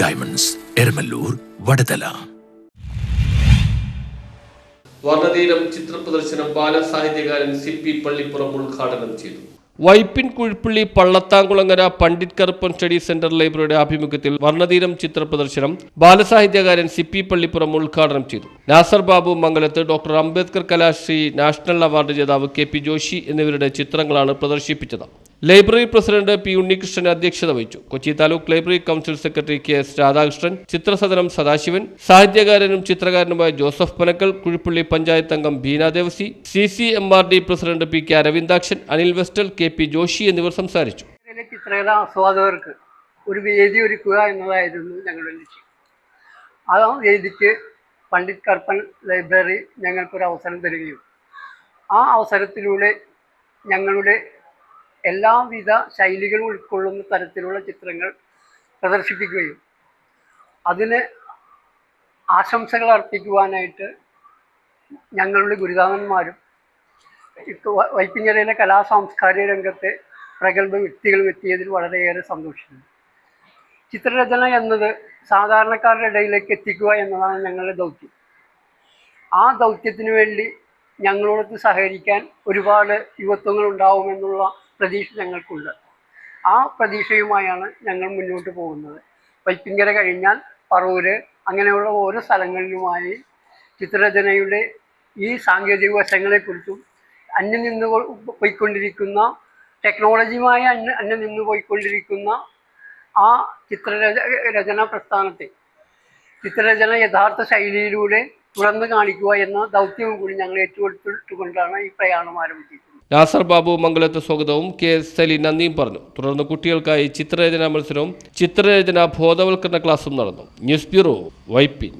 Diamonds, Eramallur, Vadathala. വർണ്ണതീരം ചിത്ര പ്രദർശനം ബാലസാഹിത്യകാരൻ CP Pallippuram ഉദ്ഘാടനം ചെയ്തു. വൈപ്പിൻ കുഴിപ്പള്ളി പള്ളത്താംകുളങ്ങര പണ്ഡിറ്റ് കറുപ്പൻ സ്റ്റഡി സെന്റർ ലൈബ്രറിയുടെ ആഭിമുഖ്യത്തിൽ വർണ്ണതീരം ചിത്ര പ്രദർശനം ബാലസാഹിത്യകാരൻ CP പള്ളിപ്പുറം ഉദ്ഘാടനം ചെയ്തു. Nasar Babu Mangalath, doctor Ambedkar Kalashree national award ജേതാവ് KP ജോഷി എന്നിവരുടെ ചിത്രങ്ങളാണ് പ്രദർശിപ്പിച്ചത്. ലൈബ്രറി പ്രസിഡന്റ് P ഉണ്ണികൃഷ്ണൻ അധ്യക്ഷത വഹിച്ചു. Kochi taluk library council secretary KS Radhakrishnan, Chithrasadanam Sadasivan, സാഹിത്യകാരനും ചിത്രകാരനുമായ ജോസഫ് പനക്കൽ, കുഴിപ്പള്ളി പഞ്ചായത്ത് അംഗം Beena Devasy, CCMRD president PK Aravindakshan, Anil വെസ്റ്റൽ, KP ജോഷി എന്നിവർ സംസാരിച്ചു. ചിത്രകലാ ആസ്വാദകർക്ക് ഒരു വേദി ഒരുക്കുക എന്നതായിരുന്നു ഞങ്ങളുടെ ലക്ഷ്യം. ആ വേദിക്ക് പണ്ഡിറ്റ് കറുപ്പൻ ലൈബ്രറി ഞങ്ങൾക്കൊരു അവസരം തരികയും ആ അവസരത്തിലൂടെ ഞങ്ങളുടെ എല്ലാവിധ ശൈലികളും ഉൾക്കൊള്ളുന്ന തരത്തിലുള്ള ചിത്രങ്ങൾ പ്രദർശിപ്പിക്കുകയും അതിന് ആശംസകൾ അർപ്പിക്കുവാനായിട്ട് ഞങ്ങളുടെ ഗുരുദാസന്മാരും വൈപ്പിങ്ങരയിലെ കലാ സാംസ്കാരിക രംഗത്തെ പ്രഗത്ഭ വ്യക്തികളും എത്തിയതിൽ വളരെയേറെ സന്തോഷിക്കുന്നു. ചിത്രരചന എന്നത് സാധാരണക്കാരുടെ ഇടയിലേക്ക് എത്തിക്കുക എന്നതാണ് ഞങ്ങളുടെ ദൗത്യം. ആ ദൗത്യത്തിന് വേണ്ടി ഞങ്ങളോട് സഹകരിക്കാൻ ഒരുപാട് യുവത്വങ്ങൾ ഉണ്ടാവുമെന്നുള്ള പ്രതീക്ഷ ഞങ്ങൾക്കുണ്ട്. ആ പ്രതീക്ഷയുമായാണ് ഞങ്ങൾ മുന്നോട്ട് പോകുന്നത്. വൈപ്പിങ്ങര കഴിഞ്ഞാൽ പറവൂര് അങ്ങനെയുള്ള ഓരോ സ്ഥലങ്ങളിലുമായി ചിത്രരചനയുടെ ഈ സാങ്കേതിക വശങ്ങളെക്കുറിച്ചും അന്യം നിന്ന് പോയിക്കൊണ്ടിരിക്കുന്ന ടെക്നോളജിയുമായി അന്യം നിന്ന് പോയിക്കൊണ്ടിരിക്കുന്ന ആ ചിത്രരചന പ്രസ്ഥാനത്തെ ചിത്രരചന യഥാർത്ഥ ശൈലിയിലൂടെ തുറന്നു കാണിക്കുക എന്ന ദൗത്യവും കൂടി ഞങ്ങൾ ഏറ്റെടുത്തുകൊണ്ടാണ് ഈ പ്രയാണം ആരംഭിച്ചിരിക്കുന്നത്. നാസർ ബാബു മംഗലത്ത് സ്വാഗതവും KS സലീം നന്ദിയും പറഞ്ഞു. തുടർന്ന് കുട്ടികൾക്കായി ചിത്രരചനാ മത്സരവും ചിത്രരചന ബോധവൽക്കരണ ക്ലാസും നടന്നു. News bureau, Vypin.